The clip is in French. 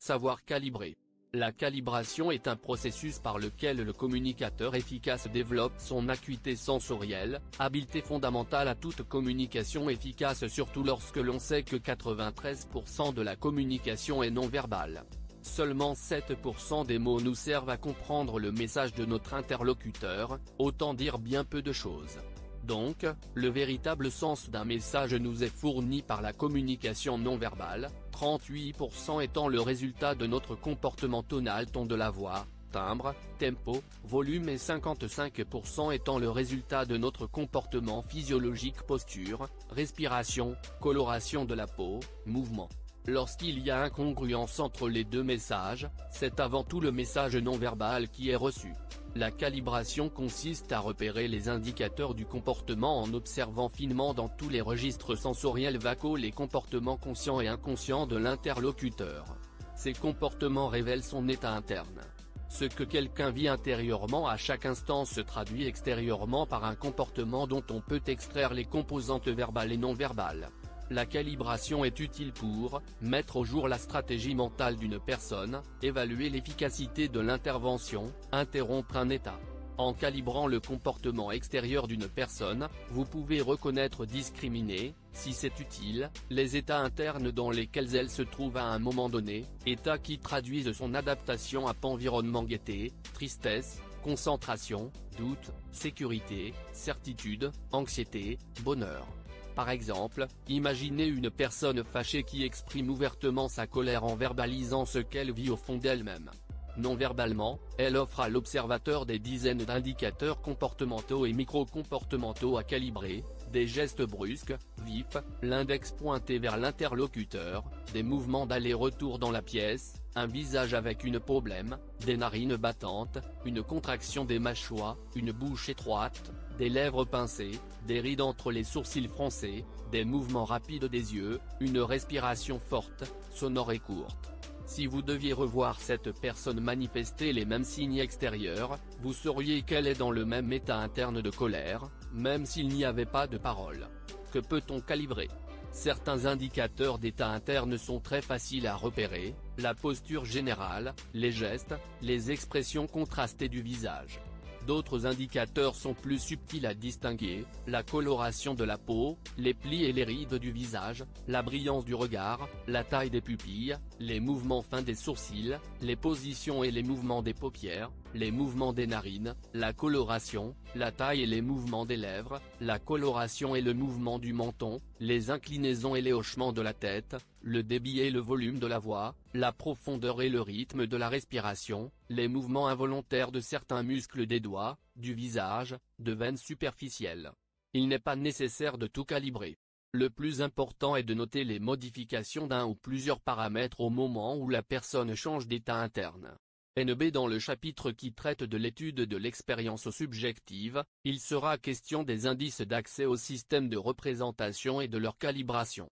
Savoir calibrer. La calibration est un processus par lequel le communicateur efficace développe son acuité sensorielle, habileté fondamentale à toute communication efficace, surtout lorsque l'on sait que 93% de la communication est non verbale. Seulement 7% des mots nous servent à comprendre le message de notre interlocuteur, autant dire bien peu de choses. Donc, le véritable sens d'un message nous est fourni par la communication non verbale, 38% étant le résultat de notre comportement tonal, ton de la voix, timbre, tempo, volume, et 55% étant le résultat de notre comportement physiologique, posture, respiration, coloration de la peau, mouvement. Lorsqu'il y a incongruence entre les deux messages, c'est avant tout le message non verbal qui est reçu. La calibration consiste à repérer les indicateurs du comportement en observant finement dans tous les registres sensoriels vocaux les comportements conscients et inconscients de l'interlocuteur. Ces comportements révèlent son état interne. Ce que quelqu'un vit intérieurement à chaque instant se traduit extérieurement par un comportement dont on peut extraire les composantes verbales et non verbales. La calibration est utile pour mettre au jour la stratégie mentale d'une personne, évaluer l'efficacité de l'intervention, interrompre un état. En calibrant le comportement extérieur d'une personne, vous pouvez reconnaître, discriminer, si c'est utile, les états internes dans lesquels elle se trouve à un moment donné, états qui traduisent son adaptation à l'environnement: gaieté, tristesse, concentration, doute, sécurité, certitude, anxiété, bonheur. Par exemple, imaginez une personne fâchée qui exprime ouvertement sa colère en verbalisant ce qu'elle vit au fond d'elle-même. Non verbalement, elle offre à l'observateur des dizaines d'indicateurs comportementaux et micro-comportementaux à calibrer, des gestes brusques, vifs, l'index pointé vers l'interlocuteur, des mouvements d'aller-retour dans la pièce, un visage avec une peau blême, des narines battantes, une contraction des mâchoires, une bouche étroite, des lèvres pincées, des rides entre les sourcils froncés, des mouvements rapides des yeux, une respiration forte, sonore et courte. Si vous deviez revoir cette personne manifester les mêmes signes extérieurs, vous sauriez qu'elle est dans le même état interne de colère, même s'il n'y avait pas de parole. Que peut-on calibrer? Certains indicateurs d'état interne sont très faciles à repérer: la posture générale, les gestes, les expressions contrastées du visage. D'autres indicateurs sont plus subtils à distinguer: la coloration de la peau, les plis et les rides du visage, la brillance du regard, la taille des pupilles, les mouvements fins des sourcils, les positions et les mouvements des paupières, les mouvements des narines, la coloration, la taille et les mouvements des lèvres, la coloration et le mouvement du menton, les inclinaisons et les hochements de la tête, le débit et le volume de la voix, la profondeur et le rythme de la respiration, les mouvements involontaires de certains muscles des doigts, du visage, de veines superficielles. Il n'est pas nécessaire de tout calibrer. Le plus important est de noter les modifications d'un ou plusieurs paramètres au moment où la personne change d'état interne. NB. Dans le chapitre qui traite de l'étude de l'expérience subjective, il sera question des indices d'accès au système de représentation et de leur calibration.